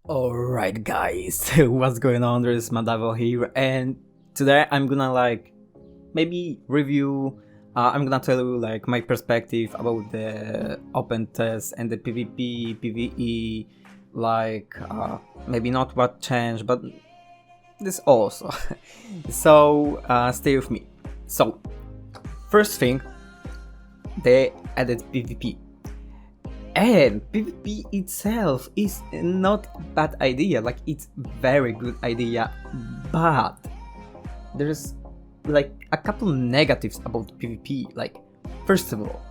Alright guys, what's going on? There's Madavo here, and today I'm gonna maybe review, I'm gonna tell you my perspective about the open test and the PvP, PvE, maybe not what changed, but this also. So stay with me. So, first thing, they added PvP. And PvP itself is not a bad idea, it's very good idea, but there's a couple negatives about PvP. First of all,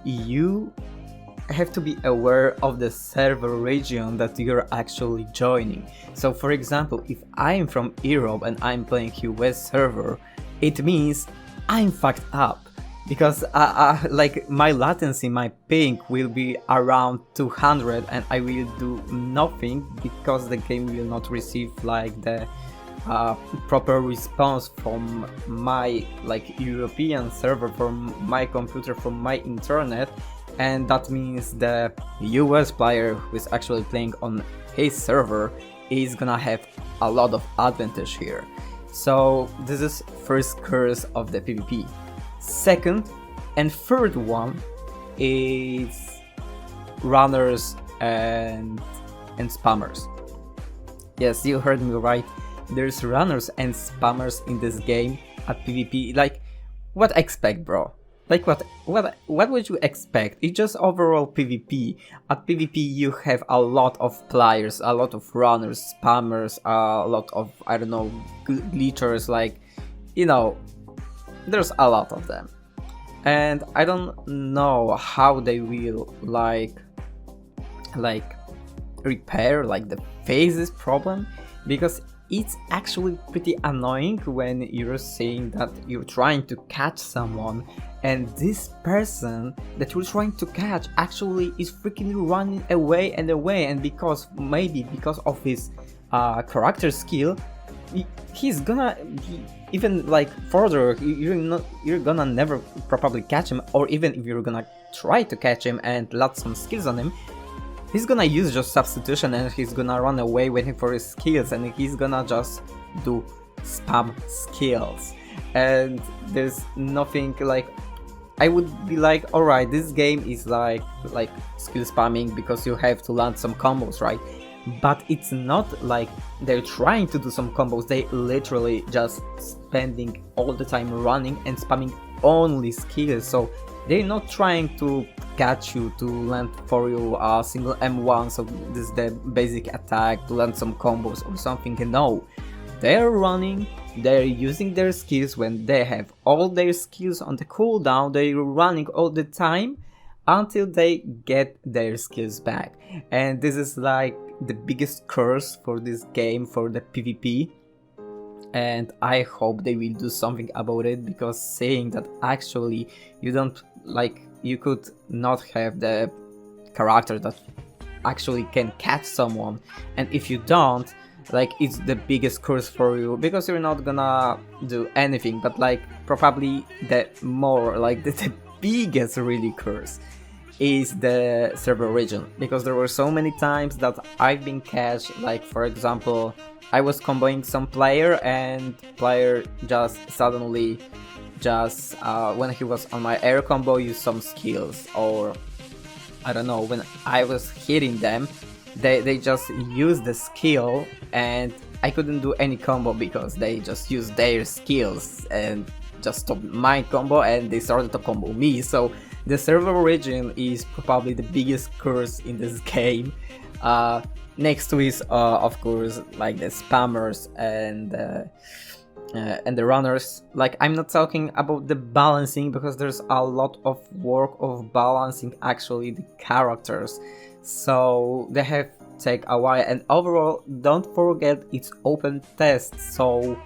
you have to be aware of the server region that you're actually joining. So for example, if I'm from Europe and I'm playing US server, it means I'm fucked up because my latency, my ping will be around 200 and I will do nothing because the game will not receive the proper response from my European server, from my computer, from my internet, and that means the US player who is actually playing on his server is gonna have a lot of advantage here. So this is first curse of the PvP. Second and third one is runners and spammers. Yes, you heard me right. There's runners and spammers in this game at PvP. What expect, bro? What would you expect? It's just overall PvP. At PvP you have a lot of players, a lot of runners, spammers, a lot of, I don't know, glitchers, there's a lot of them. And I don't know how they will repair the phases problem, because it's actually pretty annoying when you're saying that you're trying to catch someone and this person that you're trying to catch actually is freaking running away and away, and maybe because of his character skill, he's gonna be even further. You're gonna never probably catch him, or even if you're gonna try to catch him and lot some skills on him, he's gonna use just substitution and he's gonna run away waiting for his skills, and he's gonna just do spam skills. And there's nothing I would be alright, this game is like skill spamming because you have to land some combos, right? But it's not like they're trying to do some combos, they literally just spending all the time running and spamming only skills. So they're not trying to catch you to land for you a single M1, so this is the basic attack, to land some combos or something. No, they're running, they're using their skills. When they have all their skills on the cooldown, they're running all the time until they get their skills back. And this is the biggest curse for this game, for the PvP, and I hope they will do something about it, because saying that actually you don't you could not have the character that actually can catch someone, and if you don't, it's the biggest curse for you, because you're not gonna do anything. But probably the more the biggest really curse is the server region, because there were so many times that I've been catched. For example, I was comboing some player and player just suddenly when he was on my air combo used some skills, or I don't know, when I was hitting them they just used the skill and I couldn't do any combo because they just used their skills and just stopped my combo and they started to combo me. So the server region is probably the biggest curse in this game. Next to is of course the spammers and the runners. I'm not talking about the balancing, because there's a lot of work of balancing actually the characters, so they have take a while. And overall, don't forget it's open test, so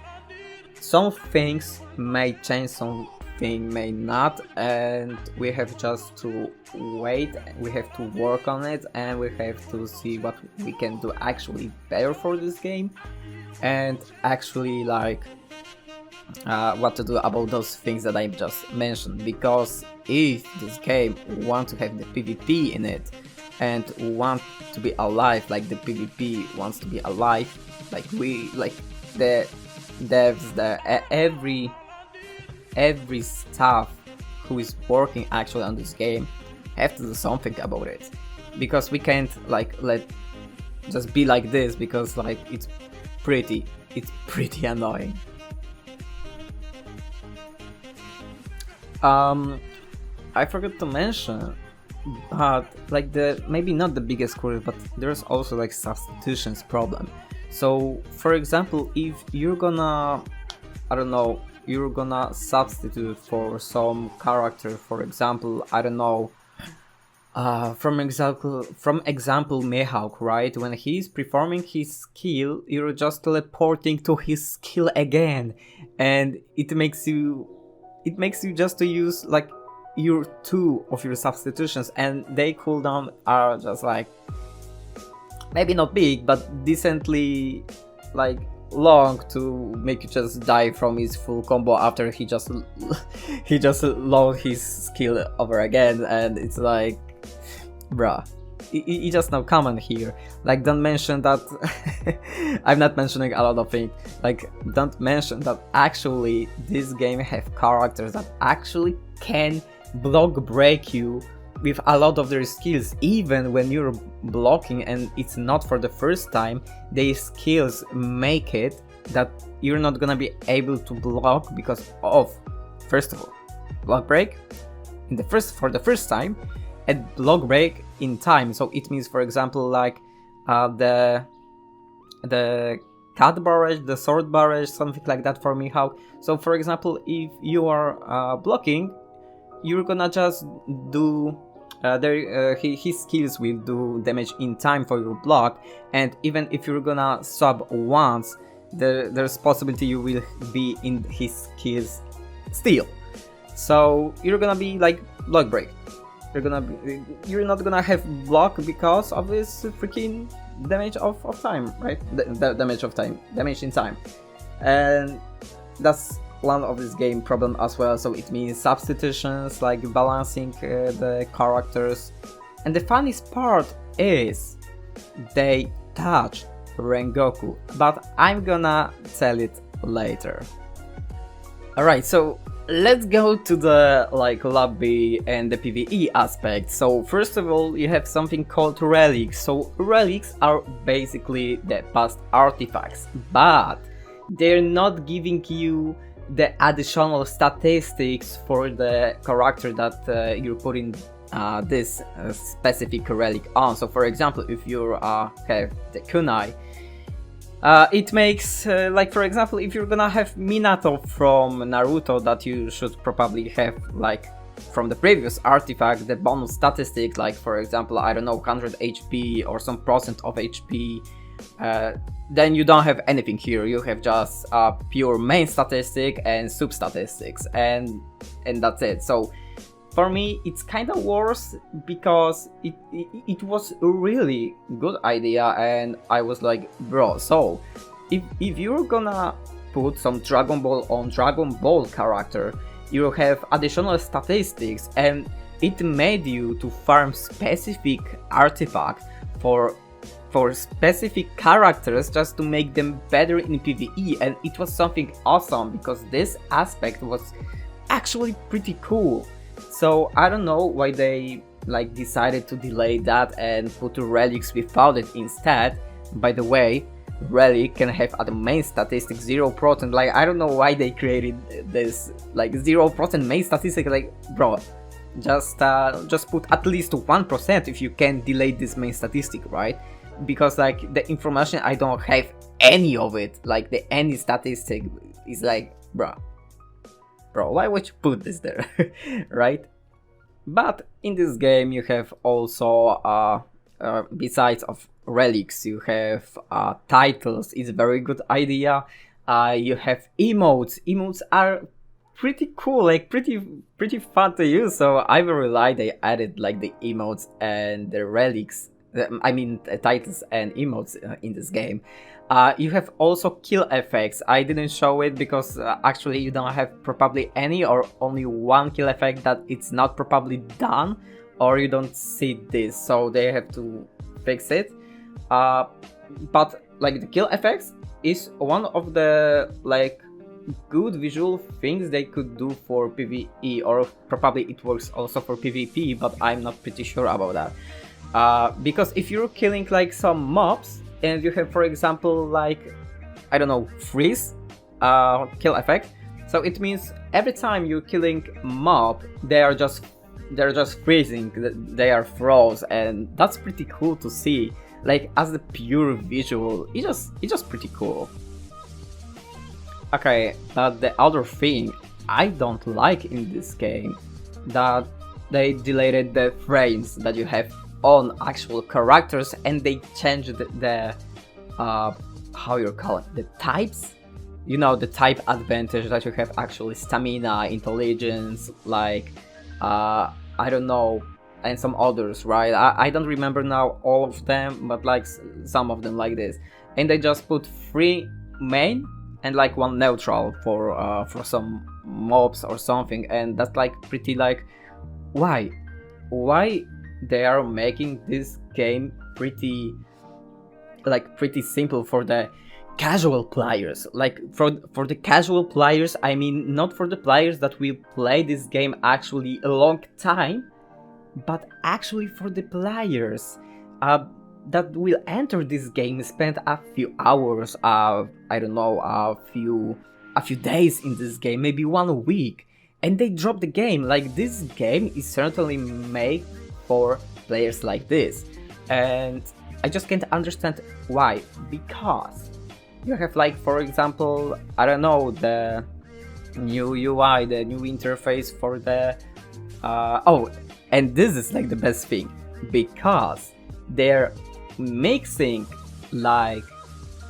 some things may change, something may not, and we have just to wait, we have to work on it, and we have to see what we can do actually better for this game, and actually what to do about those things that I just mentioned. Because if this game want to have the PvP in it, and want to be alive, like the PvP wants to be alive, like the devs, every staff who is working actually on this game have to do something about it, because we can't like let just be like this, because like it's pretty annoying. I forgot to mention, but like maybe not the biggest query, but there's also like substitutions problem. So for example, if you're gonna, I don't know, you're gonna substitute for some character, for example, I don't know, from example Mihawk, right? When he's performing his skill, you're just teleporting to his skill again, and it makes you just to use like your 2 of your substitutions, and they cooldown are just like maybe not big, but decently like long to make you just die from his full combo after he just load his skill over again. And it's like, bruh, it's just no common here. Like, don't mention that I'm not mentioning a lot of things, like don't mention that actually this game have characters that actually can block break you with a lot of their skills. Even when you're blocking and it's not for the first time, their skills make it that you're not gonna be able to block because of, first of all, block break for the first time, and block break in time. So it means, for example, like the cut barrage, the sword barrage, something like that for Mihawk. So for example, if you are blocking, you're gonna just do his skills will do damage in time for your block, and even if you're gonna sub once, there's possibility you will be in his skills still. So you're gonna be like block break. You're not gonna have block because of this freaking damage of time, right? The damage in time, and that's one of this game problem as well. So it means substitutions, like balancing the characters. And the funniest part is they touch Rengoku, but I'm gonna tell it later. Alright, so let's go to the like lobby and the PvE aspect. So first of all, you have something called relics. So relics are basically the past artifacts, but they're not giving you the additional statistics for the character that you're putting this specific relic on. So for example, if you have the kunai, it makes like, for example, if you're gonna have Minato from Naruto, that you should probably have like from the previous artifact the bonus statistic, like for example, I don't know, 100 HP or some percent of HP, then you don't have anything here. You have just a pure main statistic and sub statistics, and that's it. So for me, it's kind of worse, because it was a really good idea, and I was like, bro, so if you're gonna put some Dragon Ball on Dragon Ball character, you have additional statistics, and it made you to farm specific artifact for specific characters just to make them better in PvE, and it was something awesome because this aspect was actually pretty cool. So I don't know why they like decided to delay that and put relics without it instead. By the way, relic can have at the main statistic 0%. Like, I don't know why they created this like 0% main statistic. Like, bro, just put at least 1% if you can delay this main statistic, right? Because like the information, I don't have any of it. Like any statistic is like, bro, why would you put this there? Right? But in this game you have also besides of relics, you have titles. It's a very good idea. You have emotes are pretty cool, like pretty fun to use. So I really like they added like the emotes and the relics, titles and emotes in this game. You have also kill effects. I didn't show it because actually you don't have probably any or only one kill effect that it's not probably done or you don't see this, so they have to fix it. But like the kill effects is one of the like good visual things they could do for PvE, or probably it works also for PvP, but I'm not pretty sure about that. Because if you're killing like some mobs and you have, for example, like, I don't know, freeze kill effect, so it means every time you're killing mob, they're just freezing, they are froze, and that's pretty cool to see. Like, as the pure visual, it's just pretty cool. Okay, but the other thing I don't like in this game, that they deleted the frames that you have on actual characters, and they changed the how you call it, the types. You know, the type advantage that you have actually stamina, intelligence, like I don't know, and some others, right? I don't remember now all of them, but like some of them like this. And they just put 3 main and like 1 neutral for some mobs or something, and that's like pretty like, why they are making this game pretty simple for the casual players. Like for the casual players, I mean, not for the players that will play this game actually a long time, but actually for the players that will enter this game, spend a few hours, I don't know, a few days in this game, maybe 1 week, and they drop the game. Like, this game is certainly made for players like this, and I just can't understand why. Because you have, like, for example, I don't know, the new UI, the new interface for the oh, and this is like the best thing, because they're mixing like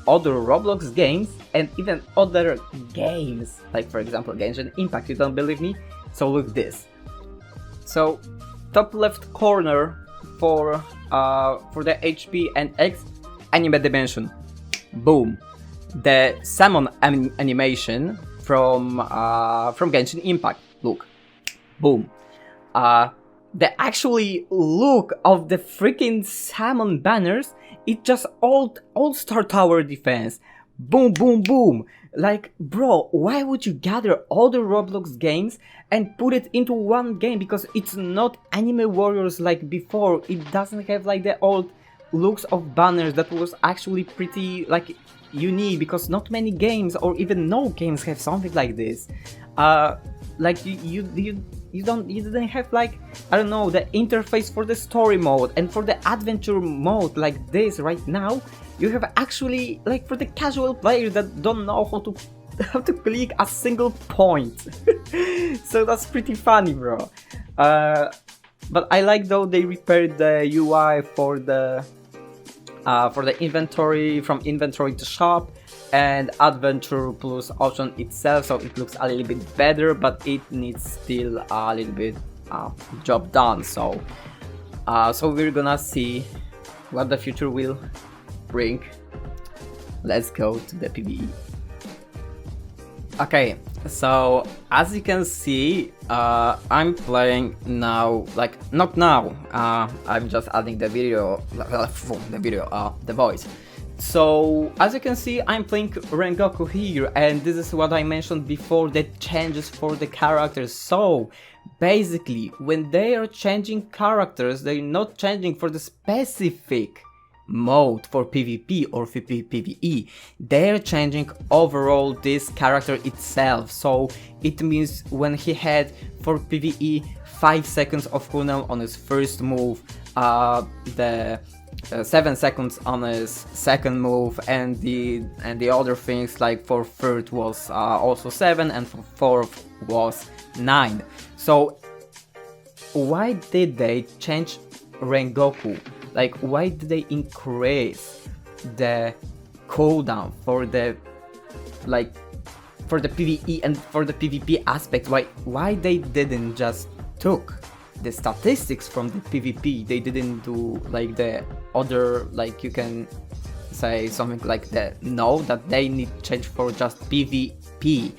other Roblox games and even other games, like for example Genshin Impact. You don't believe me? So look this. So top left corner for the HP and X anime dimension, boom, the salmon animation from Genshin Impact, look, boom. The actually look of the freaking salmon banners, it just all-star tower defense, boom boom boom. Like, bro, why would you gather all the Roblox games and put it into one game? Because it's not Anime Warriors like before. It doesn't have like the old looks of banners that was actually pretty like unique, because not many games or even no games have something like this. Like you didn't have, like, I don't know, the interface for the story mode and for the adventure mode like this right now. You have actually, like, for the casual players that don't know how to click a single point. So that's pretty funny, bro. But I like though they repaired the UI for the inventory, from inventory to shop, and adventure plus option itself, so it looks a little bit better, but it needs still a little bit job done. So we're gonna see what the future will bring. Let's go to the PvE. Okay, so as you can see, I'm playing now, like, not now, I'm just adding the video, the voice. So as you can see, I'm playing Rengoku here, and this is what I mentioned before, the changes for the characters. So basically, when they are changing characters, they're not changing for the specific mode for PvP or PvE, they're changing overall this character itself. So it means when he had for PvE 5 seconds of cooldown on his first move, the 7 seconds on his second move, and the other things, like for third was also 7, and for fourth was 9. So why did they change Rengoku? Like, why did they increase the cooldown for the, like, for the PvE and for the PvP aspect? Why they didn't just took the statistics from the PvP? They didn't do like the other, like, you can say something like that. No, that they need change for just PvP,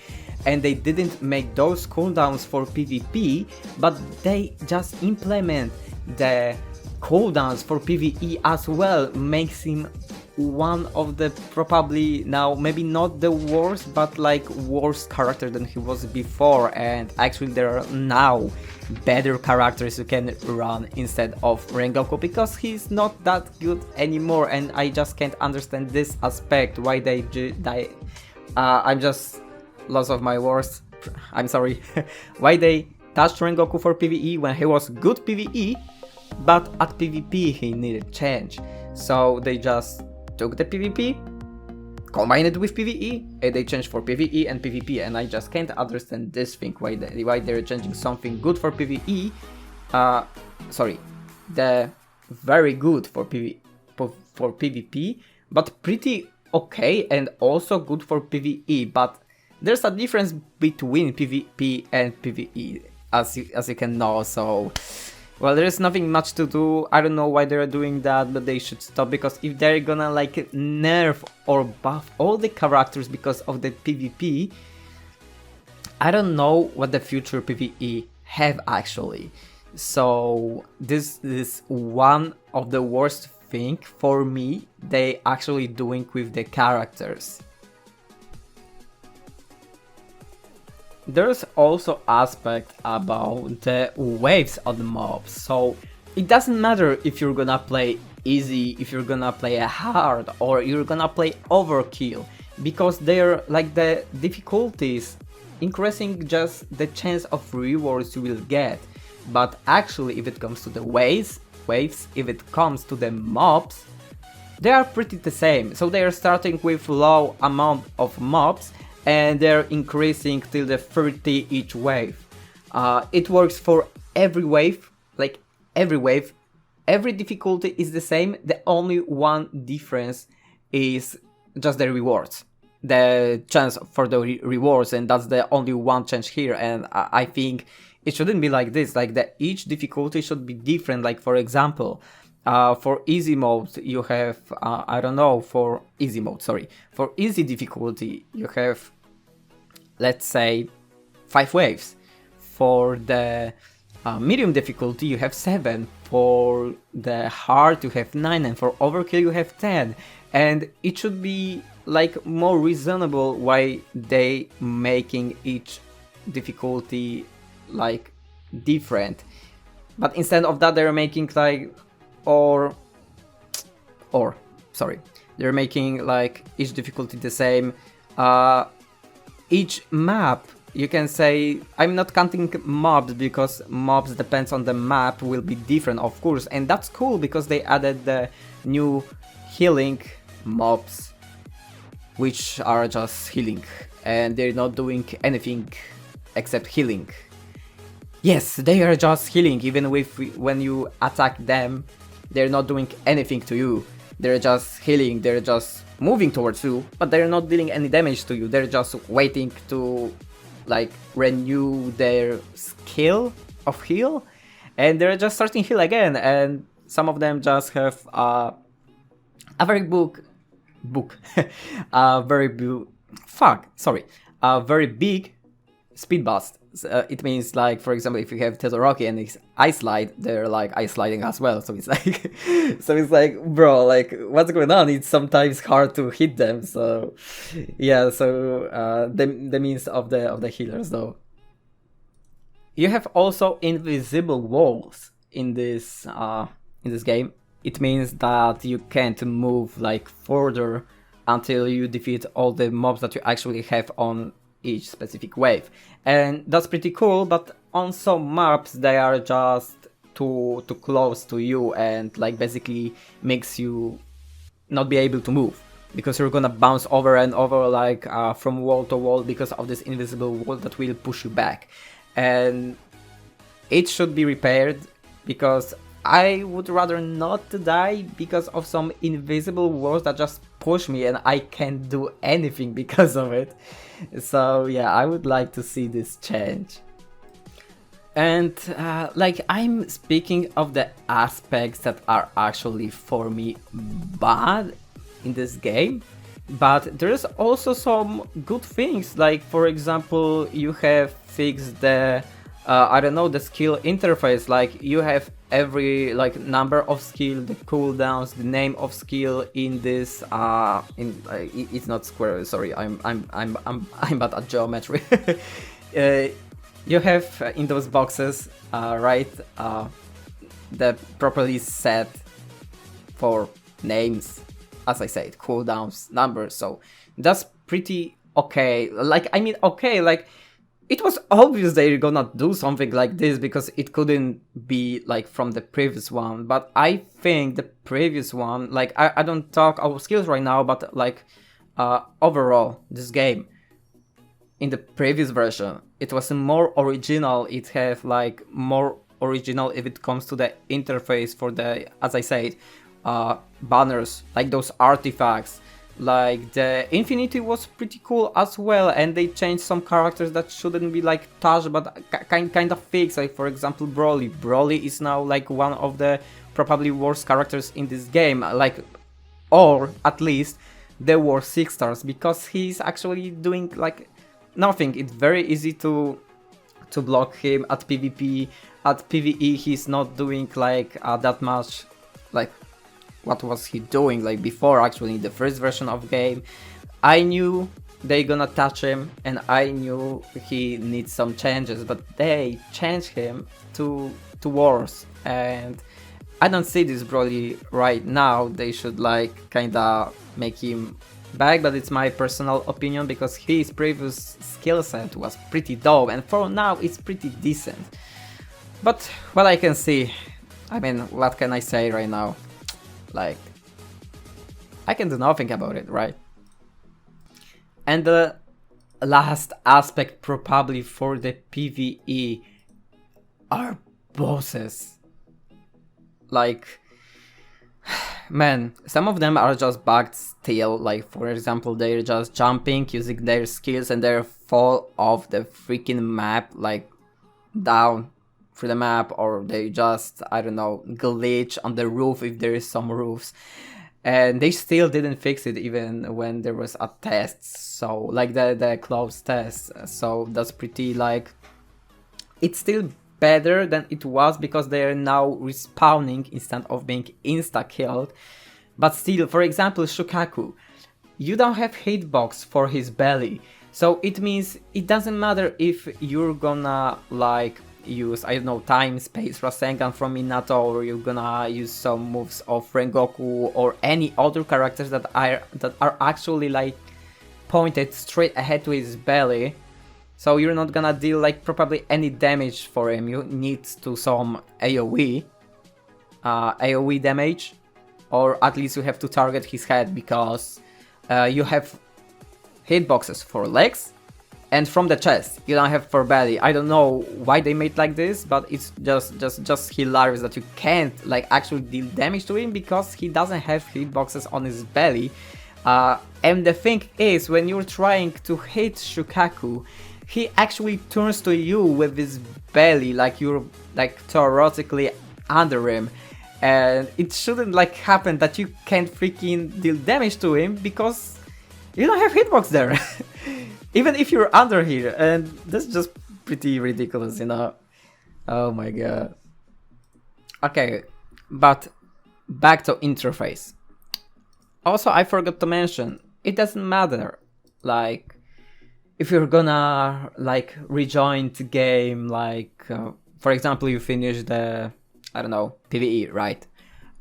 and they didn't make those cooldowns for PvP, but they just implement the cooldowns for PvE as well makes him one of the probably now maybe not the worst but like worst character than he was before, and actually there are now better characters you can run instead of Rengoku because he's not that good anymore, and I just can't understand this aspect why they I'm just lost of my words, I'm sorry. Why they touched Rengoku for PvE when he was good PvE, but at PvP he needed change, so they just took the PvP, combined it with PvE, and they changed for PvE and PvP, and I just can't understand this thing, why they're changing something good for PvE, the very good for PvP, but pretty okay and also good for PvE, but there's a difference between PvP and PvE, as you can know, so... Well, there is nothing much to do. I don't know why they're doing that, but they should stop, because if they're gonna like nerf or buff all the characters because of the PvP, I don't know what the future PvE have actually. So this is one of the worst thing for me they actually doing with the characters. There's also aspect about the waves of the mobs, so it doesn't matter if you're gonna play easy, if you're gonna play hard, or you're gonna play overkill, because they're like the difficulties increasing just the chance of rewards you will get. But actually if it comes to the waves, if it comes to the mobs, they are pretty the same, so they are starting with low amount of mobs and they're increasing till the 30 each wave. It works for every wave, like every wave. Every difficulty is the same, the only one difference is just the rewards. The chance for the rewards, and that's the only one change here, and I think it shouldn't be like this, like that each difficulty should be different. Like for example, for easy mode you have, I don't know, for easy difficulty you have, let's say, 5 waves. For the medium difficulty you have 7, for the hard you have 9, and for overkill you have 10. And it should be like more reasonable why they making each difficulty like different. But instead of that they're making like they're making like each difficulty the same. Each map, you can say, I'm not counting mobs because mobs depends on the map, will be different of course, and that's cool because they added the new healing mobs, which are just healing and they're not doing anything except healing. Yes, they are just healing, even when you attack them, they're not doing anything to you. They're just healing, they're just moving towards you, but they're not dealing any damage to you. They're just waiting to like renew their skill of heal, and they're just starting heal again. And some of them just have a very a very big speed boost. It means, like, for example, if you have Todoroki and it's Ice Slide, they're like ice sliding as well. So it's like, bro, like, what's going on? It's sometimes hard to hit them. So yeah, so the means of the healers though. You have also invisible walls in this game. It means that you can't move like further until you defeat all the mobs that you actually have on each specific wave, and that's pretty cool. But on some maps they are just too close to you and like basically makes you not be able to move, because you're gonna bounce over and over like from wall to wall because of this invisible wall that will push you back, and it should be repaired, because I would rather not die because of some invisible walls that just push me and I can't do anything because of it. So yeah, I would like to see this change. And like, I'm speaking of the aspects that are actually for me bad in this game, but there's also some good things. Like for example, you have fixed the I don't know, the skill interface, like you have every like number of skill, the cooldowns, the name of skill in this it's not square, sorry, I'm bad at geometry. uh, you have in those boxes, right, the properly set for names, as I said, cooldowns, numbers, so that's pretty okay. Like, I mean, okay, like, it was obvious they're gonna do something like this because it couldn't be like from the previous one, but I think the previous one, like, I don't talk about skills right now, but like, overall, this game, in the previous version, it was more original, it had like more original if it comes to the interface for the, as I said, banners, like those artifacts. Like the Infinity was pretty cool as well, and they changed some characters that shouldn't be like touched but kind of fixed, like for example Broly. Broly is now like one of the probably worst characters in this game, like, or at least the worst 6 stars, because he's actually doing like nothing. It's very easy to block him at PvP. At PvE he's not doing like that much, like what was he doing like before, actually in the first version of game. I knew they gonna touch him and I knew he needs some changes, but they changed him to worse, and I don't see this Broly right now. They should like kinda make him back, but it's my personal opinion because his previous skill set was pretty dope, and for now it's pretty decent. But what I can see, I mean, what can I say right now? Like, I can do nothing about it, right? And the last aspect probably for the PvE are bosses. Like, man, some of them are just bugged still, like for example they're just jumping, using their skills, and they fall off the freaking map, like down through the map, or they just, I don't know, glitch on the roof if there is some roofs, and they still didn't fix it even when there was a test, so like the closed test. So that's pretty, like, it's still better than it was because they are now respawning instead of being insta-killed. But still, for example, Shukaku, you don't have hitbox for his belly, so it means it doesn't matter if you're gonna like use, I don't know, time space Rasengan from Minato, or you're gonna use some moves of Rengoku or any other characters that are actually like pointed straight ahead to his belly. So you're not gonna deal like probably any damage for him. You need to some AoE damage, or at least you have to target his head, because you have hitboxes for legs and from the chest. You don't have for belly. I don't know why they made like this, but it's just hilarious that you can't like actually deal damage to him because he doesn't have hitboxes on his belly. And the thing is, when you're trying to hit Shukaku, he actually turns to you with his belly, like you're like theoretically under him, and it shouldn't like happen that you can't freaking deal damage to him because you don't have hitbox there. Even if you're under here, and that's just pretty ridiculous, you know. Oh my god. Okay, but back to interface. Also, I forgot to mention, it doesn't matter, like, if you're gonna like rejoin the game, like for example you finish the, I don't know, PvE, right,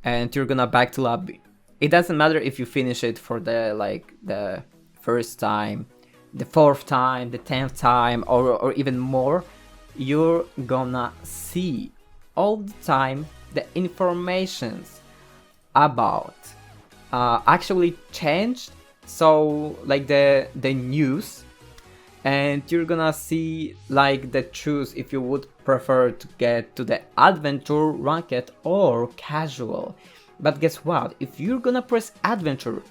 and you're gonna back to lobby. It doesn't matter if you finish it for the like the first time, the 4th time, the 10th time, or even more. You're gonna see all the time the informations about actually changed, so like the news, and you're gonna see like the choose if you would prefer to get to the adventure, ranked, or casual. But guess what, if you're gonna press adventure,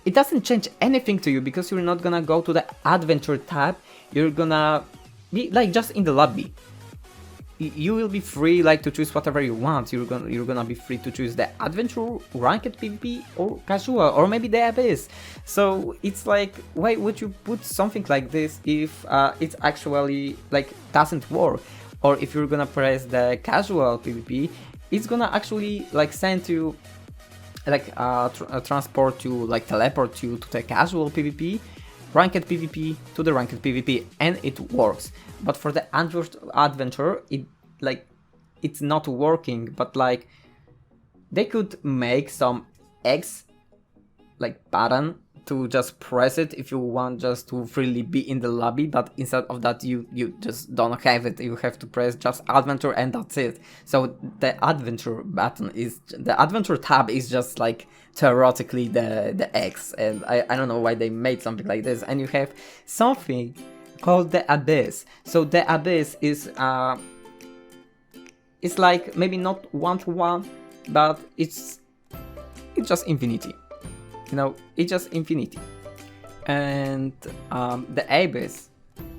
it doesn't change anything to you because you're not gonna go to the adventure tab. You're gonna be like just in the lobby. You will be free like to choose whatever you want. You're gonna be free to choose the adventure, ranked, PvP, or casual, or maybe the abyss. So it's like, why would you put something like this if it actually like doesn't work? or if you're gonna press the casual PvP, it's gonna actually like send you like transport you, like teleport you to the casual PvP, ranked PvP to the ranked PvP, and it works. But for the adventure, it's not working. But like they could make some X like button to just press it if you want just to freely be in the lobby, but instead of that you just don't have it. You have to press just adventure and that's it. So the adventure button is, the adventure tab is just like theoretically the X, and I don't know why they made something like this. And you have something called the Abyss. So the Abyss is it's like maybe not 1-to-1, but it's just infinity. You know, it's just infinity. And the Abyss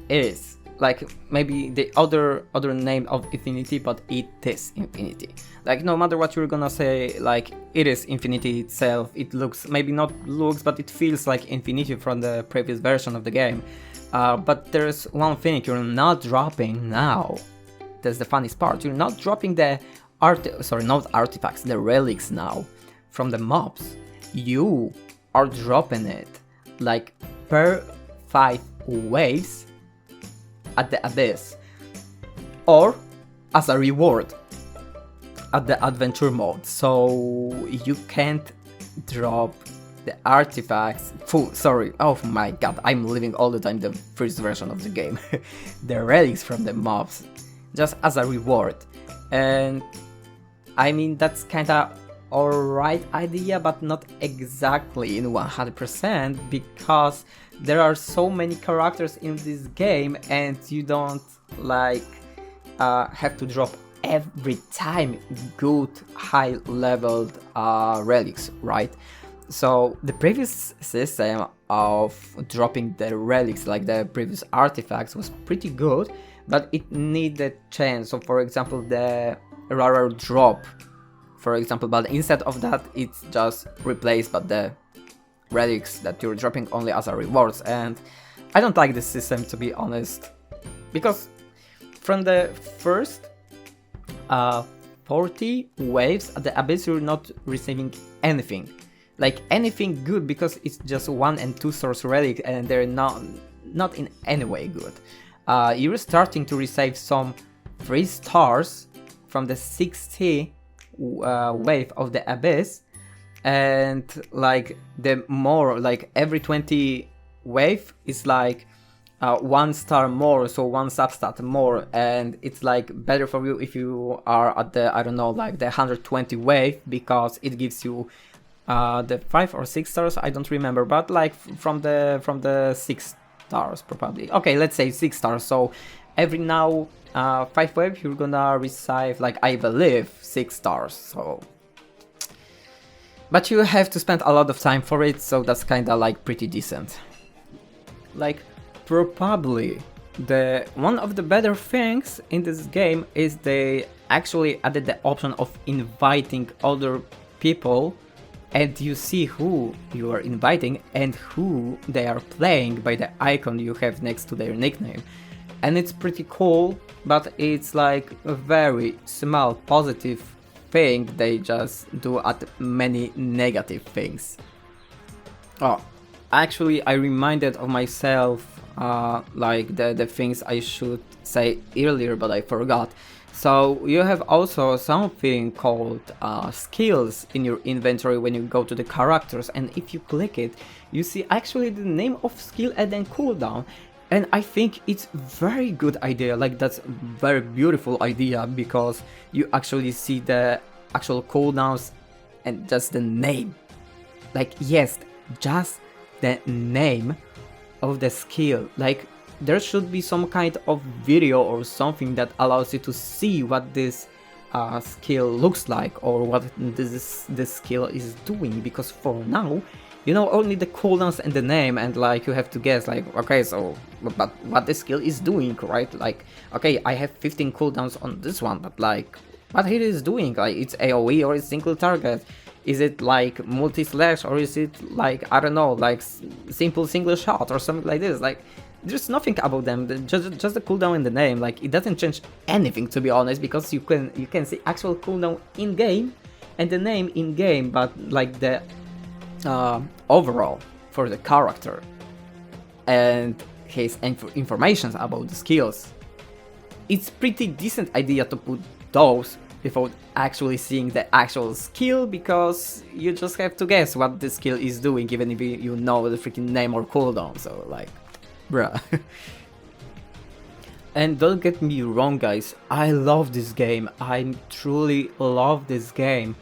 is like maybe the other name of infinity, but it is infinity. Like no matter what you're gonna say, like it is infinity itself. It looks, maybe not looks, but it feels like infinity from the previous version of the game. But there's one thing you're not dropping now. That's the funniest part. You're not dropping the not artifacts, the relics now from the mobs. You are dropping it like per 5 waves at the Abyss, or as a reward at the adventure mode. So you can't drop the artifacts oh my god, I'm living all the time the first version of the game. The relics from the mobs just as a reward. And I mean, that's kinda alright idea, but not exactly in 100%, because there are so many characters in this game and you don't like have to drop every time good high leveled relics, right? So the previous system of dropping the relics, like the previous artifacts, was pretty good, but it needed change. So for example, the rarer drop, for example, but instead of that it's just replaced by the relics that you're dropping only as a rewards. And I don't like this system, to be honest, because from the first 40 waves at the Abyss you're not receiving anything, like anything good, because it's just 1 and 2 source relic and they're not in any way good. You're starting to receive some 3 stars from the 60 wave of the Abyss, and like the more, like every 20 wave is like 1 star more, so 1 substat more, and it's like better for you if you are at the, I don't know, like the 120 wave, because it gives you the 5 or 6 stars, I don't remember, but like from the 6 stars probably. Okay, let's say 6 stars. So every now 5 wave you're gonna receive, like, I believe 6 stars. So, but you have to spend a lot of time for it, so that's kinda like pretty decent. Like, probably the one of the better things in this game is they actually added the option of inviting other people, and you see who you are inviting and who they are playing by the icon you have next to their nickname. And it's pretty cool, but it's like a very small positive thing they just do at many negative things. Oh, actually I reminded of myself like the things I should say earlier, but I forgot. So you have also something called skills in your inventory when you go to the characters, and if you click it, you see actually the name of skill and then cooldown. And I think it's very good idea, like that's very beautiful idea, because you actually see the actual cooldowns and just the name. Like, yes, just the name of the skill. Like, there should be some kind of video or something that allows you to see what this skill looks like, or what this skill is doing, because for now you know only the cooldowns and the name, and like you have to guess, like, okay, so but what the skill is doing, right? Like, okay, I have 15 cooldowns on this one, but like what it is doing, like it's AoE or it's single target, is it like multi-slash, or is it like, I don't know, like simple single shot or something like this. Like, there's nothing about them, just the cooldown in the name. Like, it doesn't change anything, to be honest, because you can see actual cooldown in game and the name in game, but like the overall for the character and his information about the skills, it's pretty decent idea to put those without actually seeing the actual skill, because you just have to guess what the skill is doing even if you know the freaking name or cooldown, so like, bruh. And don't get me wrong guys, I love this game, I truly love this game,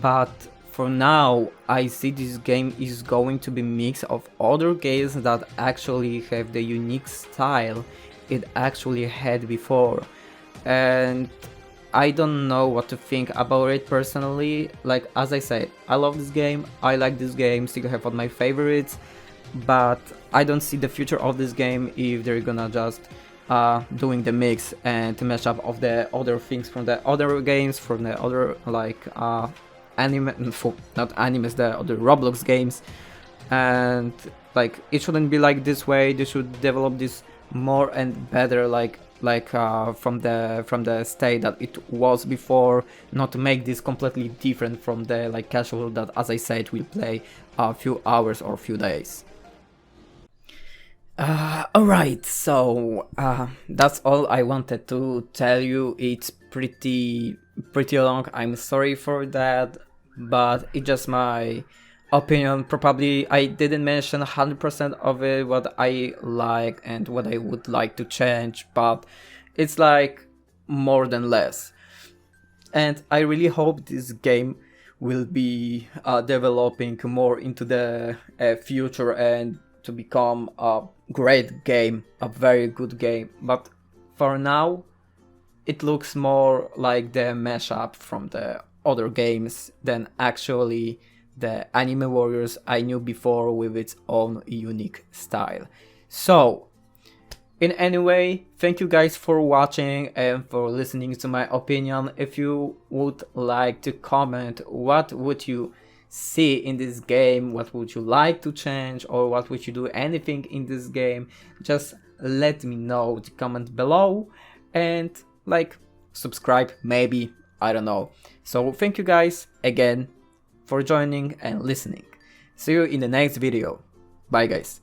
but for now I see this game is going to be mix of other games that actually have the unique style it actually had before, and I don't know what to think about it personally. Like, as I said, I love this game, I like this game, still have one of my favorites, but I don't see the future of this game if they're gonna just doing the mix and the mashup of the other things from the other games, from the other like anime, not animes, the other Roblox games, and like it shouldn't be like this way. They should develop this more and better, like from the state that it was before, not to make this completely different from the like casual that, as I said, will play a few hours or few days. Alright, so that's all I wanted to tell you. It's pretty long, I'm sorry for that, but it's just my opinion. Probably I didn't mention 100% of it, what I like and what I would like to change, but it's like more than less. And I really hope this game will be developing more into the future and to become a great game, a very good game. But for now, it looks more like the mashup from the other games than actually the Anime Warriors I knew before with its own unique style. So, in any way, thank you guys for watching and for listening to my opinion. If you would like to comment, what would you see in this game, what would you like to change, or what would you do anything in this game, just let me know, comment below, and like subscribe maybe, I don't know. So thank you guys again for joining and listening. See you in the next video. Bye guys.